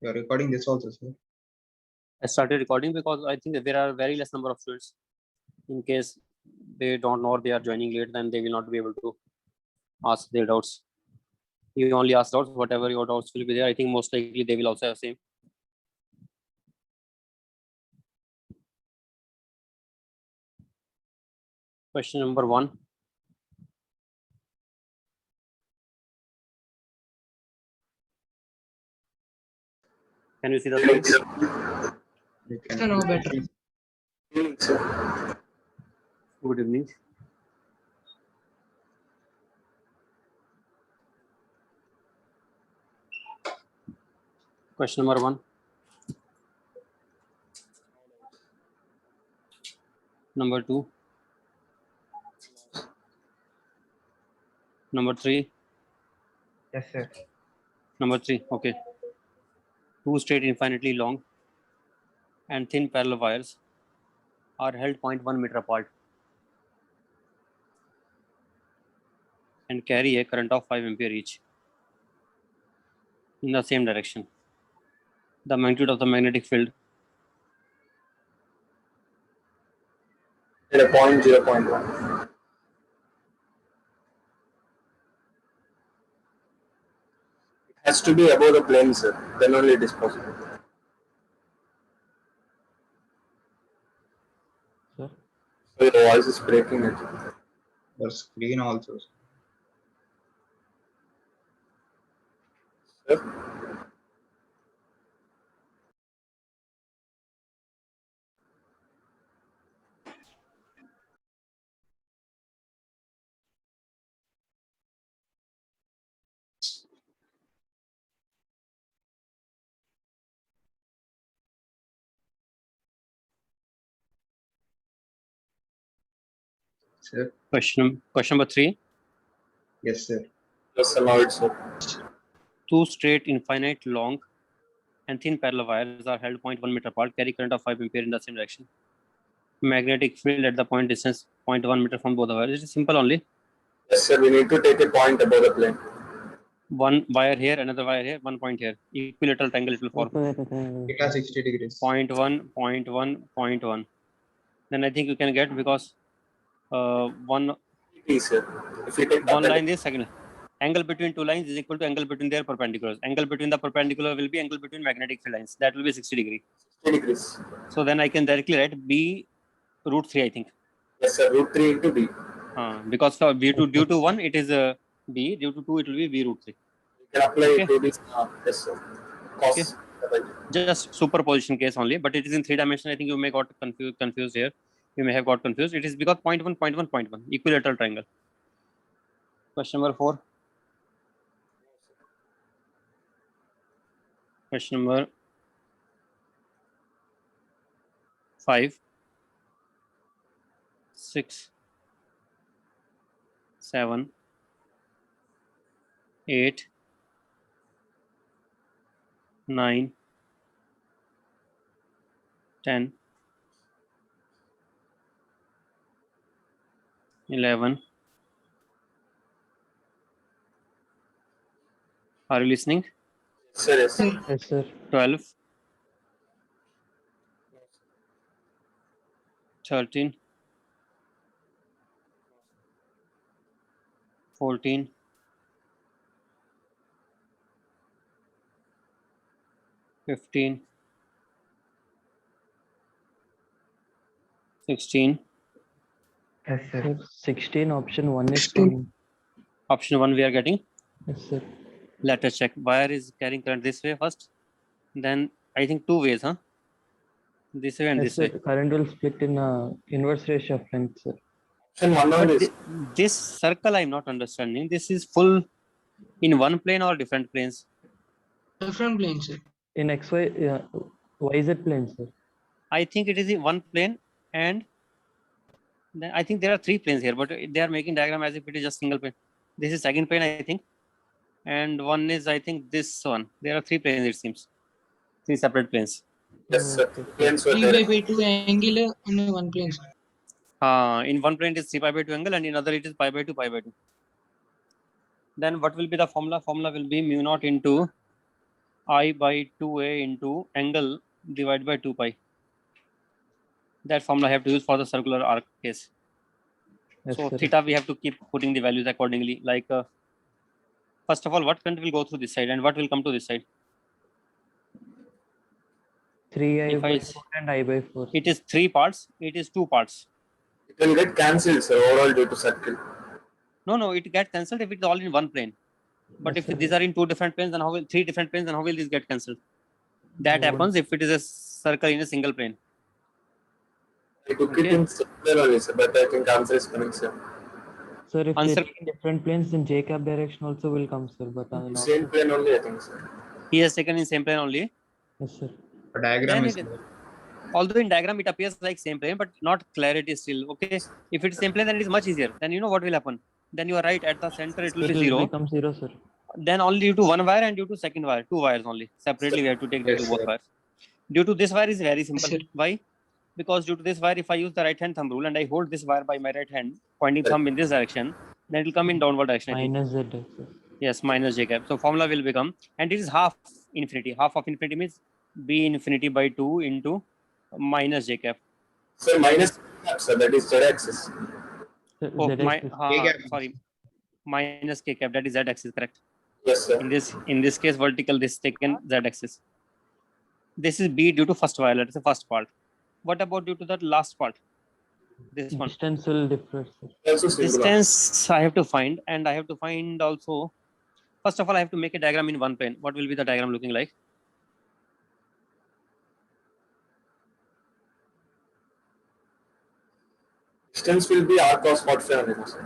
You're recording this also, sir. I started recording because I think that there are very less number of students. In case they don't know or they are joining late, then they will not be able to ask their doubts. You only ask doubts, whatever your doubts will be there. I think most likely they will also have same. Question number 1. Can you see the slide? You Sir, now better. Good evening. Question number 1. Number 2. Number 3. Yes, sir. Number 3. Okay. Two straight infinitely long and thin parallel wires are held 0.1 meter apart and carry a current of 5 ampere each in the same direction. The magnitude of the magnetic field at a point 0.1. It has to be above the plane, sir. Then only it is possible. Sir? So your voice is breaking it. Your screen also, sir. Sir? Sir? question number 3. Yes, sir. Yes, allowed, sir. Two straight infinite long and thin parallel wires are held 0.1 meter apart, carry current of 5 ampere in the same direction. Magnetic field at the point distance 0.1 meter from both the wires. It is simple only. Yes, sir. We need to take a point above the plane. One wire here, another wire here, 1 point here. Equilateral triangle it will form. Theta 60 degrees. 0.1, 0.1, 0.1. Then I think you can get, because one Yes, sir. If we take one line is second. Angle between two lines is equal to angle between their perpendiculars. Angle between the perpendicular will be angle between magnetic field lines. That will be 60 degree. 60 degrees. So then I can directly write B root 3, I think. Yes, sir. Root 3 into B. Because for due to 1 it is B, due to 2 it will be B root 3. You can apply Okay. it to this. Yes, sir. Cos. Okay. Just superposition case only, but it is in 3 dimension. I think you may got confused here. You may have got confused. It is because 0.1, 0.1, 0.1, equilateral triangle. Question number 4. Question number 5, 6, 7, 8, 9, 10, 11. Are you listening? Sir, yes, sir. Yes, sir. 12, 13, 14, 15, 16. Yes, sir. Sir, 16 option 1 is 16. coming. Option 1 we are getting. Yes, sir. Let us check. Wire is carrying current this way first. Then I think 2 ways, huh? This way and Yes, this sir. way. Current will split in inverse ratio of length, sir. Option 1 But only. this circle I'm not understanding. This is full in one plane or different planes? Different planes, sir. In XY, YZ plane, sir. I think it is in one plane, and then I think there are 3 planes here, but they are making diagram as if it is just single plane. This is second plane, I think, and one is, I think, this one. There are 3 planes, it seems, 3 separate planes. Yes, sir. Okay, sir. Planes were 3 there. by 2 angular and one plane, sir. In one plane it is 3 pi by 2 angle, and in other it is pi by 2 pi by 2. Then what will be the formula? Formula will be mu naught into I by 2a into angle divided by 2 pi. That formula I have to use for the circular arc case. Yes, So sir. theta, we have to keep putting the values accordingly. Like, first of all, what current will go through this side and what will come to this side? 3I If by I, 4 and I by 4. it is 3 parts, it is 2 parts. It will get cancelled, sir, overall due to circle. No, it gets cancelled if it's all in one plane. But Yes, if sir. these are in 2 different planes, then how will 3 different planes, then how will these get cancelled? That They won't. happens if it is a circle in a single plane. I took Okay. it in circular only, sir, but I think answer is coming, sir. Sir, if Answer- they take in different planes, then J cap direction also will come, sir. But I will not. Same plane only, I think, sir. He has taken in same plane only. Yes, sir. A diagram Then is it- there. Although in diagram it appears like same plane, but not clarity still. Okay, if it's same plane, then it is much easier. Then you know what will happen. Then you are right, at the center it will It be will 0. become 0, sir. Then only due to one wire and due to second wire, 2 wires only. Separately we have to take due Yes, to both sir. wires. Due to this wire is very simple. sir. Why? Because due to this wire, if I use the right hand thumb rule and I hold this wire by my right hand, pointing thumb in this direction, then it will come in downward direction. I think. Minus Z axis. Yes, minus j cap. So formula will become, and it is half infinity. Half of infinity means b infinity by 2 into minus j cap. Sir, minus cap, sir, that is Z axis. Sir, Oh, Z axis. K cap. sorry, minus k cap. That is z axis, correct? Yes, sir. In this case, vertical. This taken z axis. This is b due to first wire. That is the first part. What about due to that last part? This one. Distance will differ, sir. Also singular. Distance I have to find, and I have to find also. First of all, I have to make a diagram in one plane. What will be the diagram looking like? Distance will be r cos 45 only, sir.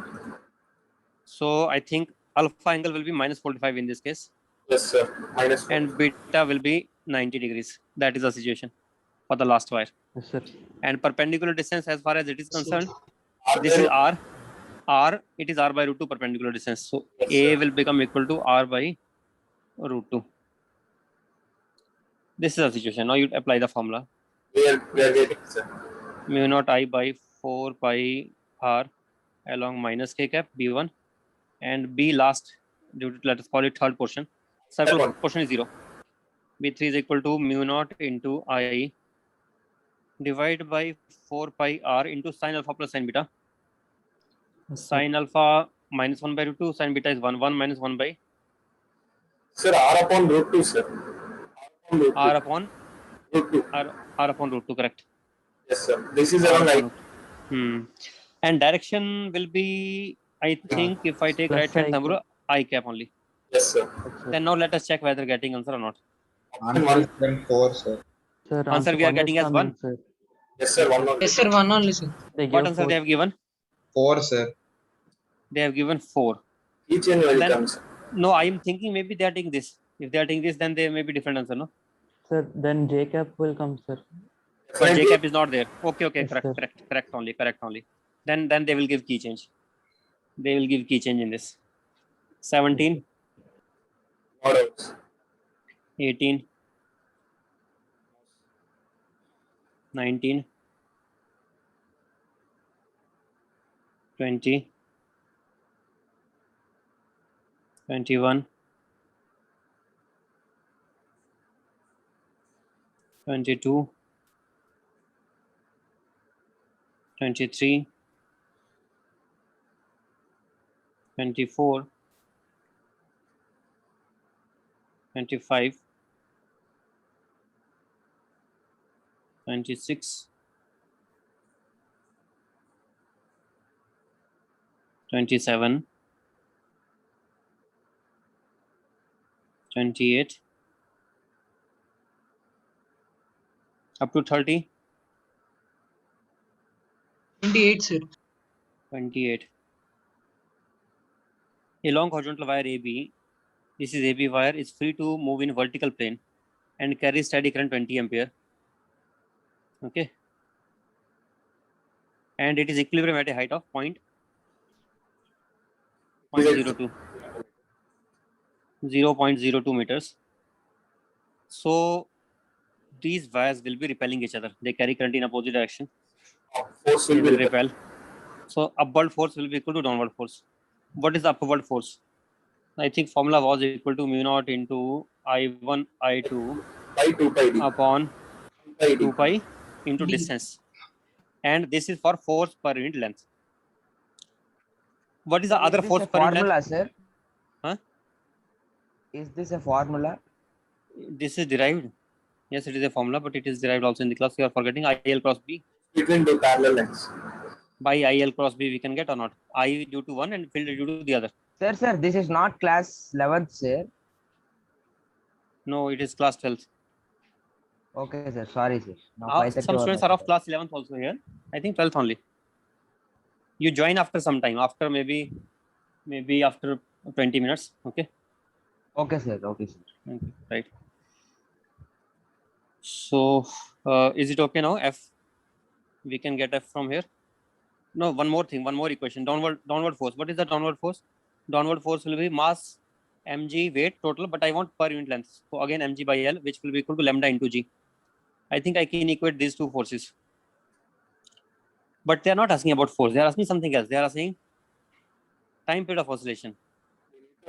So I think alpha angle will be minus 45 in this case, Yes, sir. Minus 4. and beta will be 90 degrees. That is the situation for the last wire. Yes, sir. And perpendicular distance, as far as it is concerned, R this is there- r. It is r by root 2 perpendicular distance. So Yes, a sir. will become equal to r by root 2. This is the situation. Now you apply the formula. we are getting, sir. Mu naught I by 4 pi r along minus k cap b1, and b last, due to, let us call it third portion. Circle Second. portion is 0. b3 is equal to mu naught into I divided by 4 pi r into sin alpha plus sin beta. Yes, sir. Sin alpha minus 1 by root 2, sin beta is 1, 1 minus 1 by Sir, r upon root 2, sir. r upon root 2. r upon root 2, correct? Yes, sir. This is around I. And direction will be, I think, if I take Plus right hand I thumb rule, I cap only. Yes, sir. Yes, sir. Then now let us check whether getting answer or not. Answer is then 4, sir. Sir, Answer we are one is getting as coming, 1? Sir. Yes, sir. One only. Yes, sir. One only, sir. They What give answer 4. they have given? 4, sir. They have given 4. Each and will Then- come, sir. No, I am thinking maybe they are taking this. If they are taking this, then there may be different answer, no? Sir, then J cap will come, sir. But Definitely. J cap is not there. Okay, Yes, sir. correct only. Then they will give key change. They will give key change in this. 17, What else? 18, 19, 20, 21, 22, 23, 24, 25, 26, 27, 28, up to 30, 28, sir. 28. A long horizontal wire AB, this is AB wire, is free to move in vertical plane and carry steady current 20 ampere. Okay. And it is equilibrium at a height of 0.02 meters. So these wires will be repelling each other. They carry current in opposite direction. Force They will will be repel. So upward force will be equal to downward force. What is the upward force? I think formula was equal to mu naught into I1 I2 By 2 pi d. upon Pi d. 2 pi into D. distance, and this is for force per unit length. What is the Sir, other is this force a per unit length? formula, sir? Huh? Is this a formula? This is derived. Yes, it is a formula, but it is derived also in the class. You are forgetting IL cross B. Between two parallel lengths. By IL cross B we can get or not? I due to one and field due to the other. Sir, this is not class 11th, sir. No, it is class 12th. Okay, sir. Sorry, sir. Now Some students are of class 11th also here. I think 12th only. You join after some time, after maybe after 20 minutes. Okay. Okay, sir. Okay, sir. Okay, right. So is it okay now? F, we can get F from here. No, one more thing, one more equation. Downward force. What is the downward force? Downward force will be mass mg weight total, but I want per unit length. So again mg by L, which will be equal to lambda into g. I think I can equate these two forces. But they are not asking about force. They are asking something else. They are asking time period of oscillation.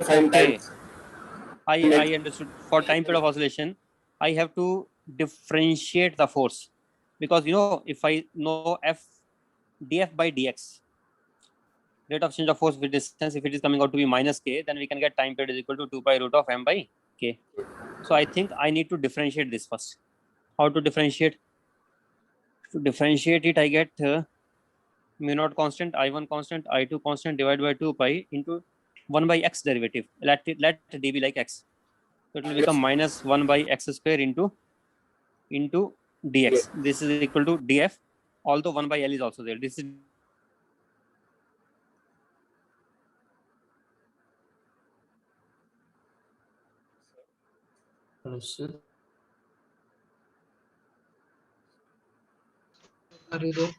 Find Okay. times. I understood. For time period of oscillation, I have to differentiate the force, because if I know F dF by dx, rate of change of force with distance, if it is coming out to be minus k, then we can get time period is equal to 2 pi root of m by k. So I think I need to differentiate this first. How to differentiate? To differentiate it, I get mu naught constant, I1 constant, I2 constant divided by 2 pi into 1 by x derivative. Let d be like x. So it will become minus 1 by x square into dx. This is equal to df, although 1 by L is also there. This is Hello, sir. Are you there?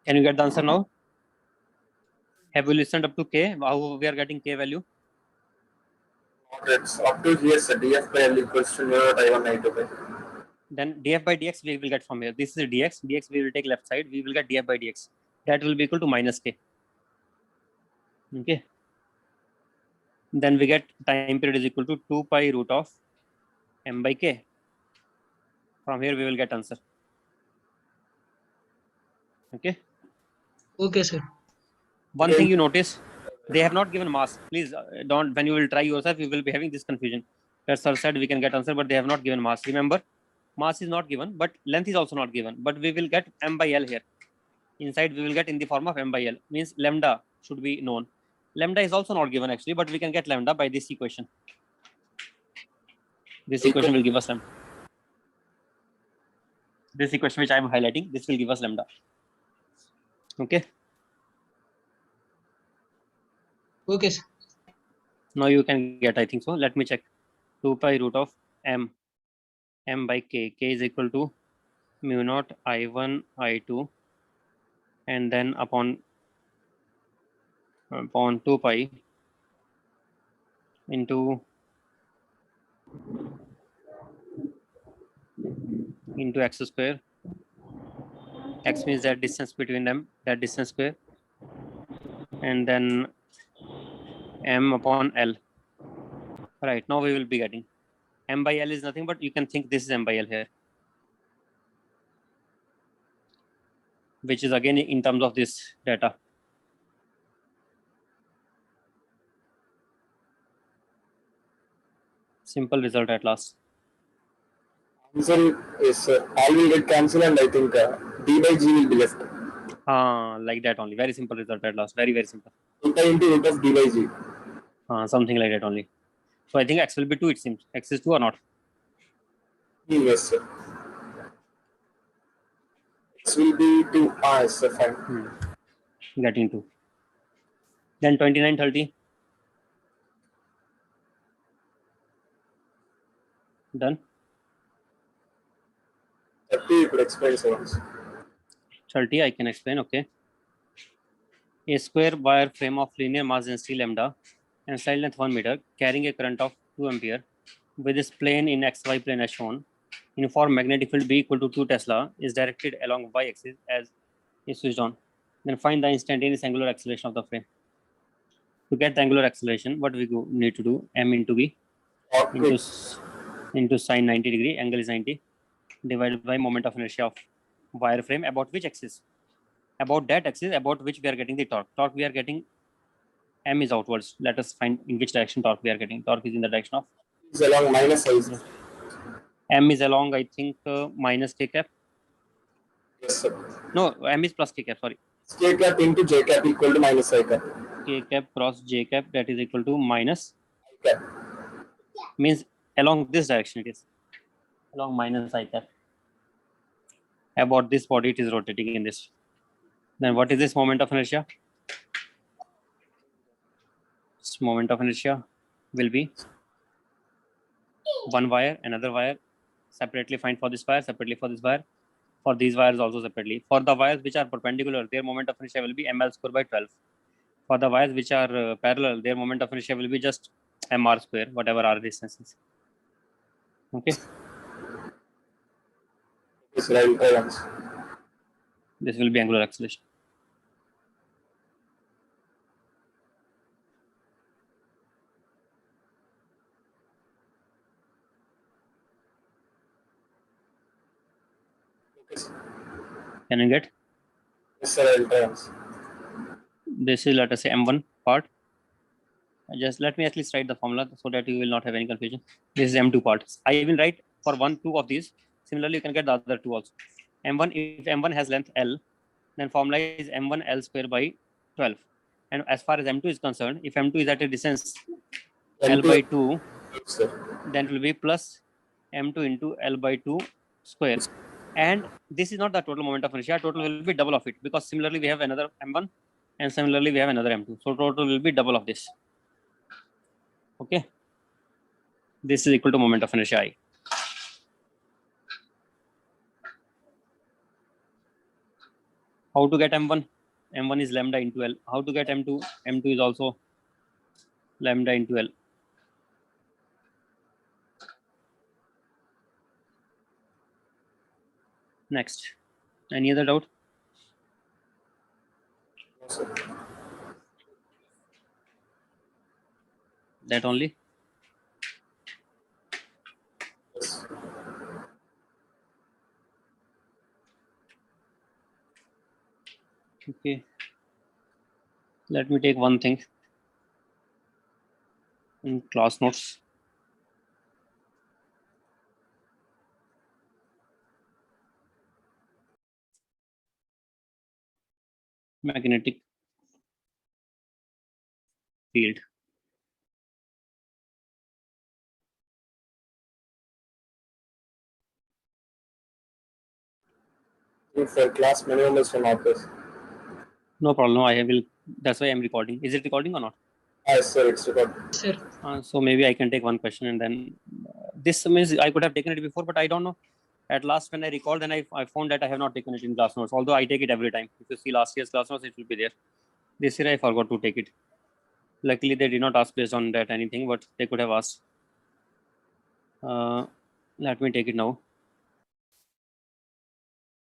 Can you get the answer now? Have you listened up to k? How we are getting k value? It's up to yes, df by L equals to mu naught I1 I2 by. Then df by dx we will get from here. This is dx. Dx we will take left side. We will get df by dx. That will be equal to minus k. Okay. Then we get time period is equal to 2 pi root of m by k. From here we will get answer. Okay. Okay, sir. One thing you notice, they have not given mass. Please don't, when you will try yourself, you will be having this confusion. That sir said we can get answer, but they have not given mass. Remember, mass is not given, but length is also not given. But we will get m by L here. Inside we will get in the form of m by L. Means lambda should be known. Lambda is also not given actually, but we can get lambda by this equation. This equation will give us lambda. This equation which I am highlighting, this will give us lambda. Okay. Okay, sir. Now you can get, I think so. Let me check. 2 pi root of m by k. K is equal to mu naught I1 I2 and then upon 2 pi into x square. X means that distance between them, that distance square, and then m upon L. Right, now we will be getting m by L is nothing but you can think this is m by L here, which is again in terms of this data. Simple result at last. Answer is all will get cancelled, and I think d by g will be left. Like that only. Very simple result at last. Very, very simple. 2 pi into root of d by g. Something like that only. So I think x will be 2, it seems. X is 2 or not? Yes, sir. X will be 2. Yes, sir, fine. Getting 2. Then 29, 30. Done. 30 you could explain, sir. once. 30 I can explain. Okay. A square wire frame of linear mass density lambda and side length 1 meter carrying a current of 2 ampere with this plane in xy plane as shown. Uniform magnetic field B equal to 2 Tesla is directed along y axis as is switched on. Then find the instantaneous angular acceleration of the frame. To get the angular acceleration, what we need to do, m into b Okay. into sine 90 degree, angle is 90, divided by moment of inertia of wire frame about which axis? About that axis about which we are getting the torque. Torque we are getting, m is outwards. Let us find in which direction torque we are getting. Torque is in the direction of, It's along minus I. m is along, I think, minus k cap. Yes, sir. No, m is plus k cap, sorry. K cap into j cap equal to minus I cap. K cap cross j cap, that is equal to minus, I cap. means along this direction it is. Along minus I cap. About this body it is rotating in this. Then what is this moment of inertia? This moment of inertia will be one wire, another wire, separately find for this wire, separately for this wire, for these wires also separately. For the wires which are perpendicular, their moment of inertia will be ml square by 12. For the wires which are parallel, their moment of inertia will be just mr square, whatever our distance is. Okay, Yes, sir. I will try once. this will be angular acceleration. Okay, sir. Can you get? Yes, sir. I will try once. This is, let us say, m1 part. Just let me at least write the formula so that you will not have any confusion. This is m2 part. I will write for 1, 2 of these. Similarly, you can get the other 2 also. m1, if m1 has length L, then formula is m1 L square by 12. And as far as m2 is concerned, if m2 is at a distance L by 2, Yes, sir. then it will be plus m2 into L by 2 square. And this is not the total moment of inertia. Total will be double of it, because similarly we have another m1 and similarly we have another m2. So total will be double of this. Okay. This is equal to moment of inertia I. How to get m1? m1 is lambda into L. How to get m2? m2 is also lambda into L. Next, any other doubt? No, sir. That only? Yes. Okay. Let me take one thing in class notes. Magnetic field. For class, many members from office. No problem. I will. That's why I'm recording. Is it recording or not? Yes, sir. It's recorded. Sir, So maybe I can take one question and then this means I could have taken it before, but I don't know. At last, when I recalled, then I found that I have not taken it in class notes, although I take it every time. If you see last year's class notes, it will be there. This year I forgot to take it. Luckily, they did not ask based on that anything, but they could have asked. Let me take it now.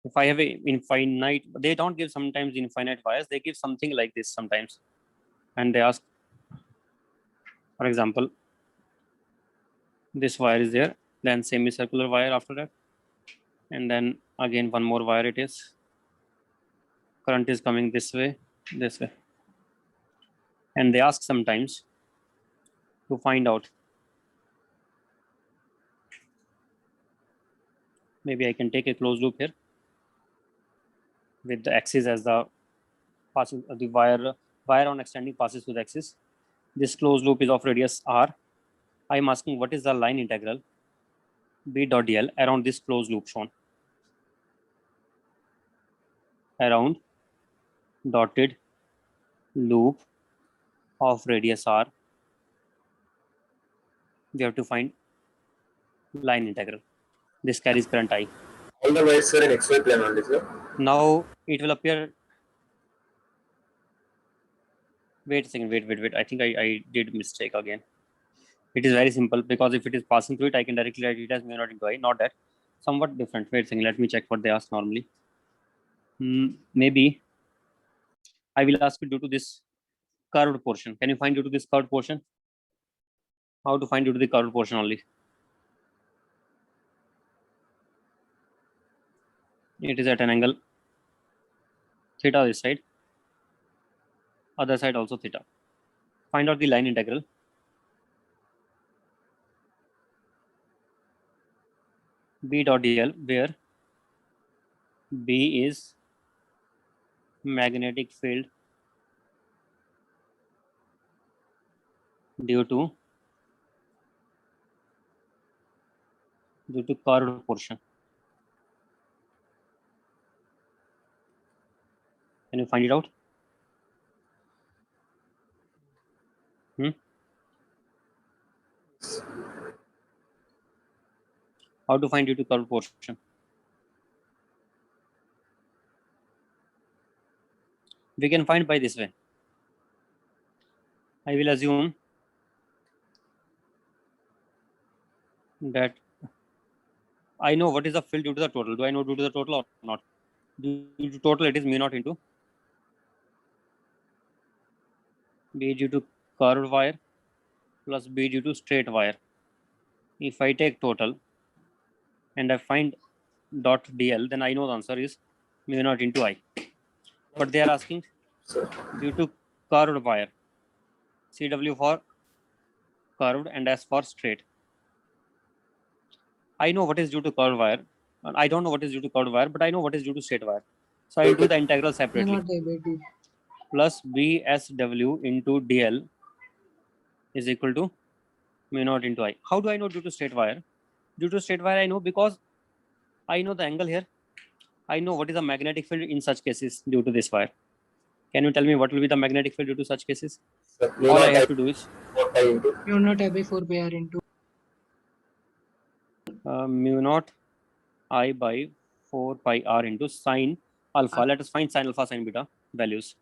If I have a infinite, they don't give sometimes infinite wires, they give something like this sometimes. And they ask, for example, this wire is there, then semicircular wire after that. And then again, one more wire it is. Current is coming this way. And they ask sometimes to find out. Maybe I can take a closed loop here with the axis as the passing the wire on extending passes through the axis. This closed loop is of radius r. I am asking what is the line integral b dot dl around this closed loop shown. Around dotted loop of radius r, we have to find line integral. This carries current I. All the wires are in XY plane only, sir. Now it will appear. Wait a second. Wait. I think I did mistake again. It is very simple because if it is passing through it, I can directly write it as mu naught into I. Not that. Somewhat different. Wait a second. Let me check what they ask normally. Maybe I will ask you due to this curved portion. Can you find due to this curved portion? How to find due to the curved portion only? It is at an angle theta this side, other side also theta. Find out the line integral. B dot dl, where B is magnetic field due to curved portion. Can you find it out? How to find due to curved portion? We can find by this way. I will assume that I know what is the field due to the total. Do I know due to the total or not? Due to total, it is mu naught into B due to curved wire plus B due to straight wire. If I take total and I find dot dl, then I know the answer is mu naught into I. But they are asking due to curved wire. CW for curved and S for straight. I know what is due to curved wire. I don't know what is due to curved wire, but I know what is due to straight wire. So I will do the integral Mu separately. naught by 2. Plus BSW into DL is equal to mu naught into I. How do I know due to straight wire? Due to straight wire, I know because I know the angle here. I know what is the magnetic field in such cases due to this wire. Can you tell me what will be the magnetic field due to such cases? All I have to do is Mu naught by 4 by r into mu naught I by 4 pi r into sine alpha. Let us find sine alpha, sine beta values.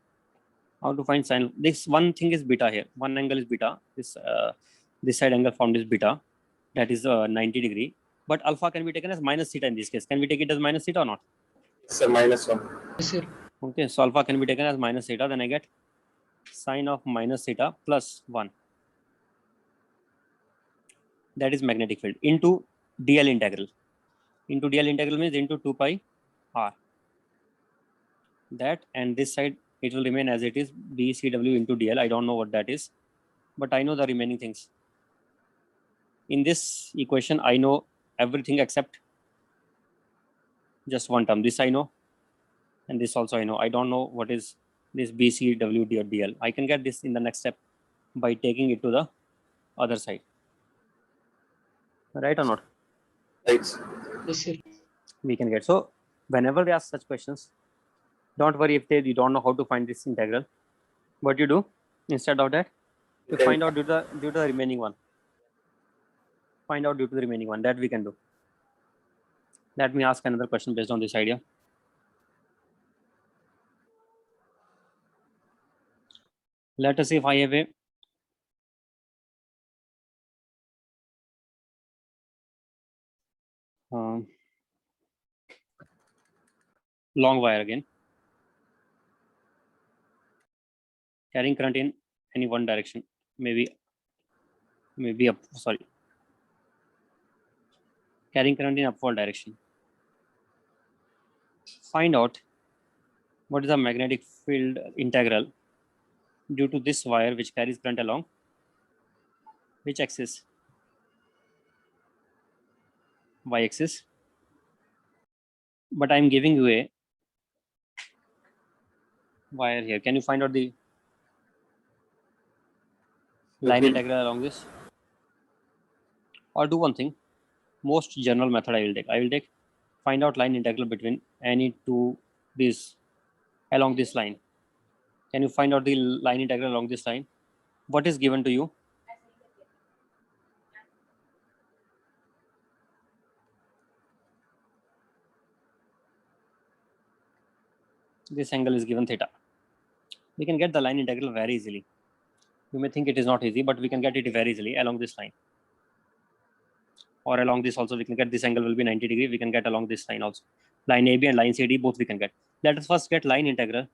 How to find sine? This one thing is beta here. One angle is beta. This side angle formed is beta. That is 90 degree. But alpha can be taken as minus theta in this case. Can we take it as minus theta or not? Sir, -1. yes, sir. Okay, so alpha can be taken as minus theta. Then I get sine of minus theta plus 1. That is magnetic field into dl integral. Into dl integral means into 2 pi r. That and this side it will remain as it is BCW into dl. I don't know what that is, but I know the remaining things. In this equation, I know everything except just one term. This I know, and this also I know. I don't know what is this BCW dl. I can get this in the next step by taking it to the other side. Right or not? Right. Yes, sir. We can get. So whenever they ask such questions, don't worry if you don't know how to find this integral. What you do instead of that, you find out due to the remaining one. find out due to the remaining one. That we can do. Let me ask another question based on this idea. Let us say if I have a long wire again, carrying current in any one direction, maybe up, sorry, carrying current in upward direction. Find out what is the magnetic field integral due to this wire which carries current along which axis? Y axis. But I'm giving you a wire here. Can you find out the line integral along this? Or do one thing, most general method I will take, find out line integral between any two these along this line. Can you find out the line integral along this line? What is given to you? This angle is given theta. We can get the line integral very easily. You may think it is not easy, but we can get it very easily along this line. Or along this also, we can get this angle will be 90 degree. We can get along this line also. Line AB and line CD, both we can get. Let us first get line integral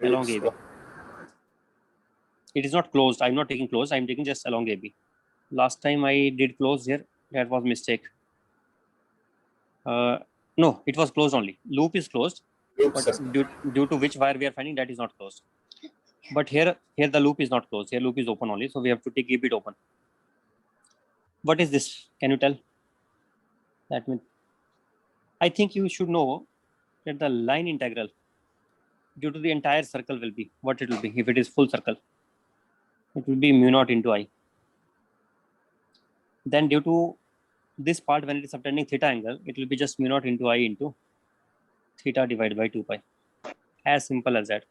along AB. It is not closed. I'm not taking closed. I'm taking just along AB. Last time I did close here. That was mistake. No, it was closed only. Loop is closed, but due to which wire we are finding, that is not closed. But here the loop is not closed. Here loop is open only, so we have to keep it open. What is this? Can you tell? That means I think you should know that the line integral due to the entire circle will be what it will be. If it is full circle, it will be mu naught into I. Then due to this part, when it is subtending theta angle, it will be just mu naught into I into theta divided by 2 pi. As simple as that.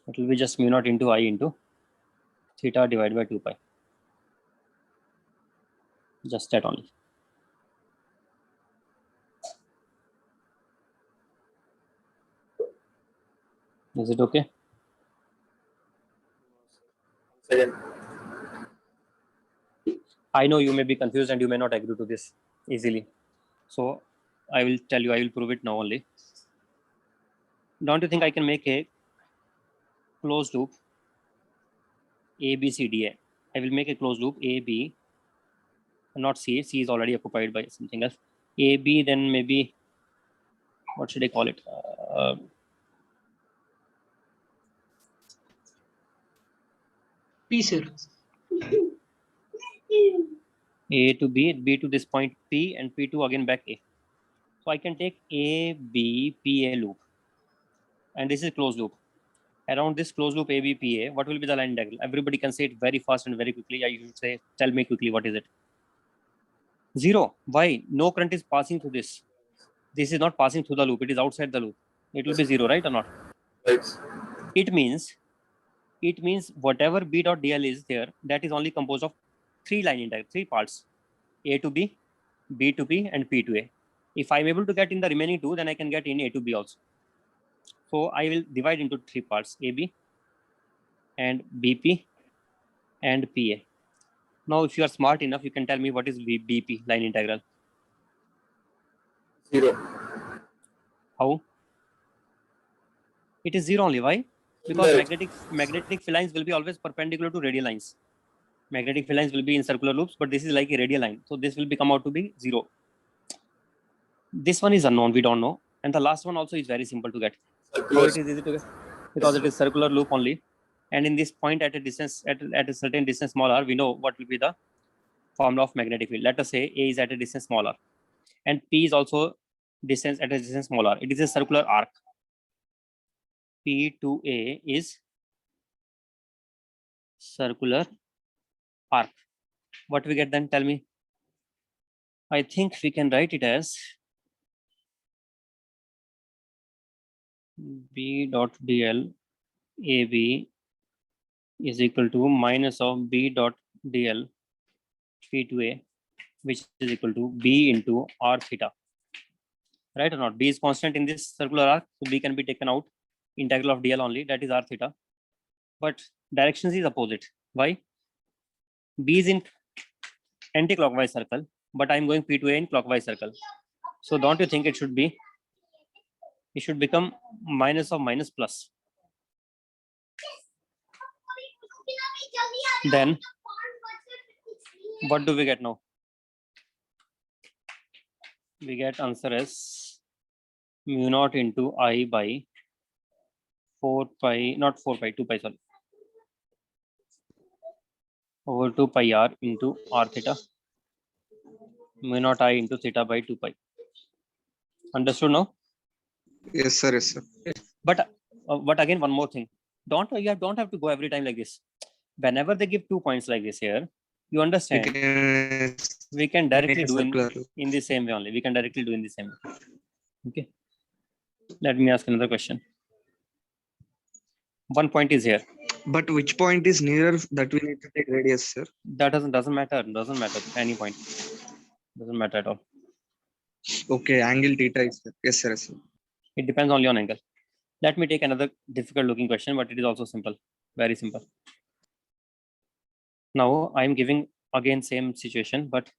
It will be just mu naught into I into theta divided by 2 pi. Just that only. Is it okay? Second. I know you may be confused and you may not agree to this easily. So I will tell you, I will prove it now only. Don't you think I can make a closed loop A, B, C, D, A? I will make a closed loop A, B, not C. C is already occupied by something else. A, B, then maybe, what should I call it? P, sir. A to B, B to this point P, and P to again back A. So I can take A, B, P, A loop. And this is closed loop. Around this closed loop A, B, P, A, what will be the line integral? Everybody can say it very fast and very quickly. I should say, tell me quickly, what is it? 0. Why? No current is passing through this. This is not passing through the loop. It is outside the loop. It will be 0, right or not? Right. It means whatever B dot DL is there, that is only composed of 3 line integral, 3 parts. A to B, B to P, and P to A. If I'm able to get in the remaining 2, then I can get in A to B also. So I will divide into 3 parts, AB and BP and PA. Now, if you are smart enough, you can tell me what is BP, line integral. 0. How? It is 0 only. Why? Because magnetic field lines will be always perpendicular to radial lines. Magnetic field lines will be in circular loops, but this is like a radial line. So this will come out to be 0. This one is unknown. We don't know. And the last one also is very simple to get. How it is easy to get? Because it is circular loop only. And in this point at a distance, at a certain distance small r, we know what will be the formula of magnetic field. Let us say A is at a distance small r. And P is also distance at a distance small r. It is a circular arc. P to A is circular arc. What we get then? Tell me. I think we can write it as B dot DL AB is equal to minus of B dot DL P to A, which is equal to B into R theta. Right or not? B is constant in this circular arc, so B can be taken out. Integral of DL only, that is R theta. But directions is opposite. Why? B is in anti-clockwise circle, but I'm going P to A in clockwise circle. So don't you think it should become minus of minus plus? Then what do we get now? We get answer as mu naught into I by 4 pi, not 4 pi, 2 pi, sorry, over 2 pi r into r theta, mu naught I into theta by 2 pi. Understood now? Yes, sir. Yes, sir. But again, one more thing. Don't have to go every time like this. Whenever they give 2 points like this here, you understand, we can directly do in the same way only. We can directly do in the same way. Okay. Let me ask another question. 1 point is here. But which point is nearer that we need to take radius, sir? That doesn't matter. Doesn't matter. Any point. Doesn't matter at all. Okay, angle theta is there. Yes, sir. Yes, sir. It depends only on angle. Let me take another difficult looking question, but it is also simple. Very simple. Now I am giving again same situation, but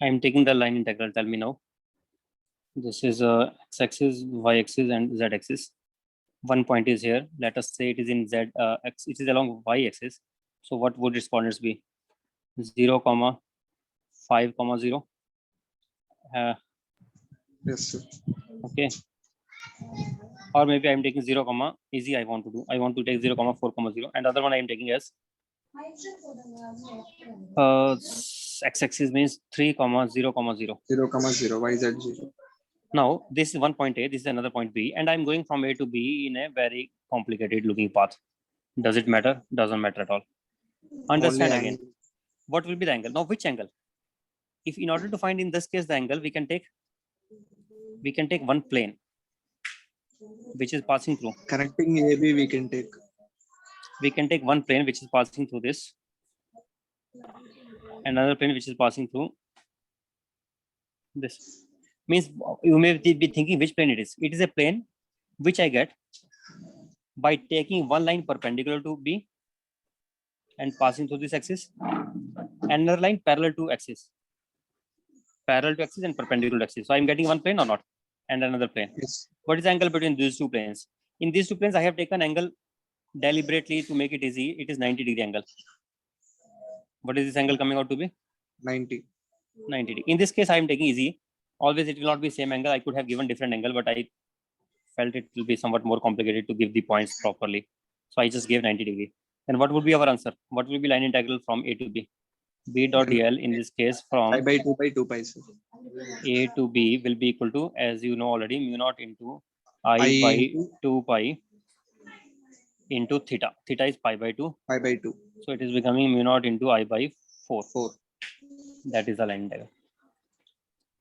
I am taking the line integral. Tell me now. This is x-axis, y-axis, and z-axis. 1 point is here. Let us say it is in z x. It is along y-axis. So what would its coordinates be? 0, 5, 0. Yes, sir. Okay. Or maybe I am taking 0, easy. I want to take 0, 4, 0. And other one I am taking as x-axis means 3, 0, 0. 0, 0, y, z, 0. Now this is 1 point A, this is another point B, and I'm going from A to B in a very complicated looking path. Does it matter? Doesn't matter at all. Understand Only again. angle. What will be the angle? Now which angle? If in order to find in this case the angle, we can take one plane which is passing through. Connecting AB we can take. We can take one plane which is passing through this, another plane which is passing through this. Means you may be thinking which plane it is. It is a plane which I get by taking one line perpendicular to B and passing through this axis, another line parallel to axis and perpendicular to axis. So I'm getting one plane or not, and another plane. Yes. What is the angle between these two planes? In these two planes, I have taken angle deliberately to make it easy. It is 90-degree angle. What is this angle coming out to be? 90. 90 degree. In this case, I am taking easy. Always it will not be same angle. I could have given different angle, but I felt it will be somewhat more complicated to give the points properly. So I just gave 90 degree. And what would be our answer? What will be line integral from A to B? B dot dl in this case from Pi by 2 by 2 pi, sir. A to B will be equal to, as you know already, mu naught into I by into 2 pi into theta. Theta is pi by 2. pi by 2. So it is becoming mu naught into I by 4. 4. That is the line integral.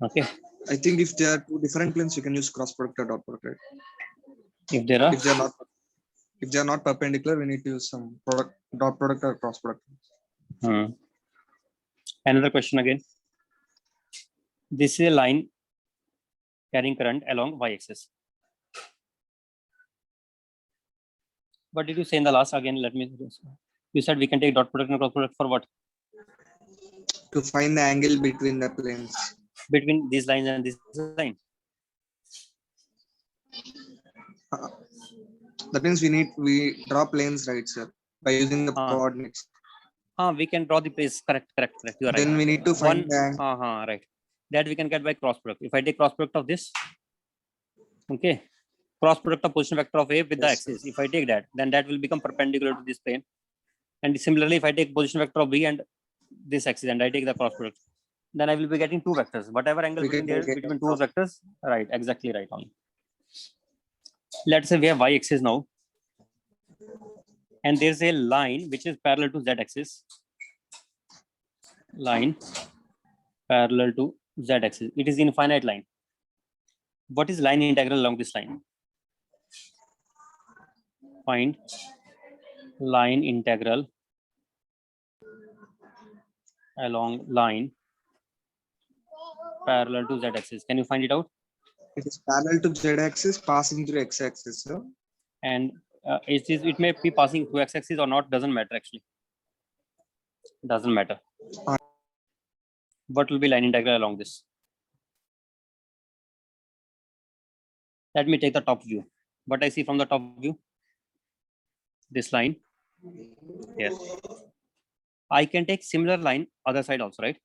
Okay. I think if there are two different planes, you can use cross product or dot product. Right? If there are, If they are not perpendicular, we need to use some product, dot product or cross product. Another question again. This is a line carrying current along y-axis. What did you say in the last? Again, let me. You said we can take dot product and cross product for what? To find the angle between the planes. Between these lines and this line. That means we draw planes, right, sir? by using the Ah. coordinates. We can draw the place. Correct. You are right. Then we need to find One. Right. That we can get by cross product. If I take cross product of this, okay, cross product of position vector of A with the Yes, axis. If I take that, then that will become perpendicular to this plane. And similarly, if I take position vector of B and this axis and I take the cross product, then I will be getting two vectors. Whatever angle We between can there get between a two vectors, right? Exactly right on. Let's say we have y-axis now, and there's a line which is parallel to z-axis. Line parallel to z-axis. It is infinite line. What is line integral along this line? Find line integral along line parallel to z-axis. Can you find it out? It is parallel to z-axis passing through x-axis. So And it may be passing through x-axis or not, doesn't matter actually. Doesn't matter. What will be line integral along this? Let me take the top view. What I see from the top view? This line. Yes. I can take similar line other side also, right?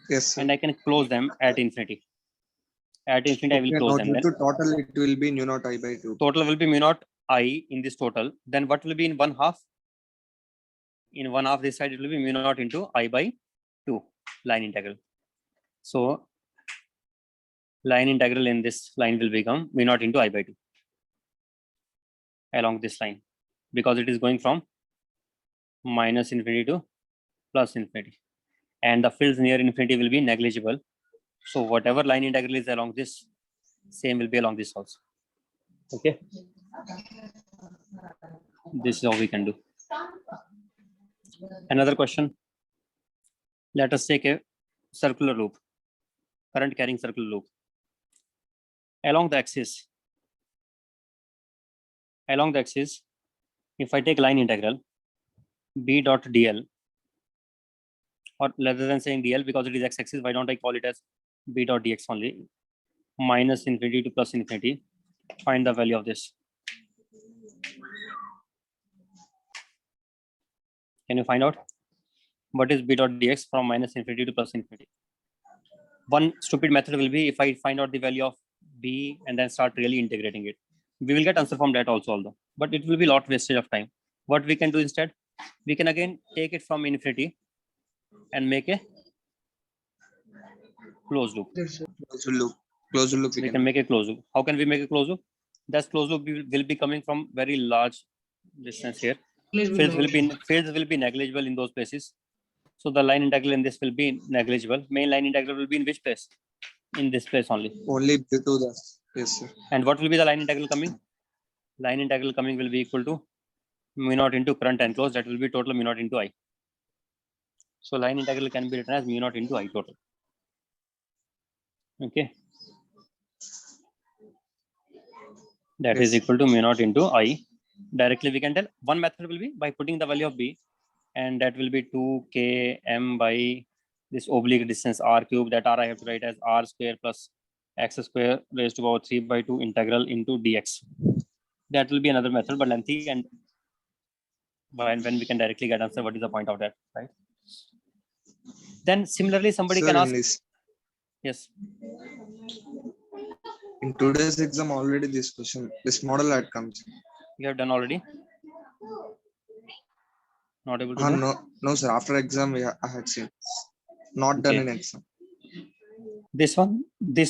yes, sir. And I can close them at infinity. At infinity, I will Okay, close now them. due Then to total, it will be nu naught I by 2. total will be mu naught I in this total. Then what will be in 1/2? In 1/2 this side, it will be mu naught into I by 2 line integral. So line integral in this line will become mu naught into I by 2 along this line, because it is going from minus infinity to plus infinity, and the fields near infinity will be negligible. So whatever line integral is along this, same will be along this also. Okay. This is how we can do. Another question. Let us take a circular loop, current carrying circular loop. Along the axis, if I take line integral b dot dl, or rather than saying dl because it is x-axis, why don't I call it as b dot dx only? Minus infinity to plus infinity. Find the value of this. Can you find out what is b dot dx from minus infinity to plus infinity? One stupid method will be if I find out the value of b and then start really integrating it. We will get answer from that also, although, but it will be a lot wastage of time. What we can do instead, we can again take it from infinity and make a closed loop. Yes, sir. Closed loop. We can make a closed loop. How can we make a closed loop? That closed loop will be coming from very large distance here. Fields will be negligible in those places. So the line integral in this will be negligible. Main line integral will be in which place? In this place only. Only due to the, yes, sir. And what will be the line integral coming? Line integral coming will be equal to mu naught into current enclosed. That will be total mu naught into I. So line integral can be written as mu naught into I total. Okay. That is Yes. equal to mu naught into I. Directly we can tell one method will be by putting the value of B, and that will be 2km by this oblique distance r cube. That r I have to write as r square plus x square raised to power 3 by 2 integral into dx. That will be another method, but lengthy, and when we can directly get answer, what is the point of that, right? Then similarly, somebody Sir, can in ask. this, Yes. in today's exam already this model had comes. You have done already. Not able to do. No, sir. After exam, I had seen. Not done Okay. in exam. This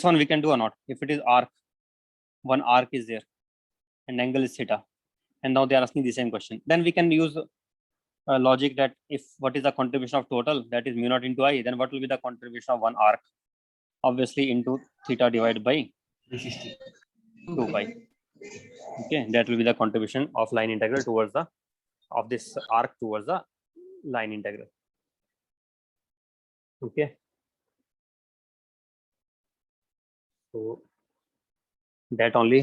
one we can do or not? If it is arc, one arc is there, and angle is theta, and now they are asking the same question. Then we can use logic that if what is the contribution of total, that is mu naught into I, then what will be the contribution of one arc? Obviously into theta divided by 2 pi. Okay, that will be the contribution of line integral towards the of this arc towards the line integral. Okay. So that only.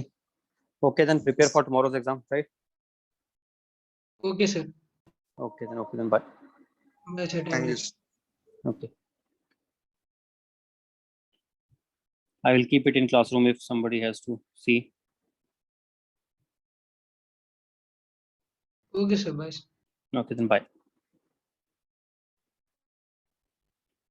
Okay, then prepare for tomorrow's exam, right? Okay, sir. Okay, then bye. Bye, sir. Thank you. Okay. I will keep it in classroom if somebody has to see. Okay, sir. Bye. Okay, then bye.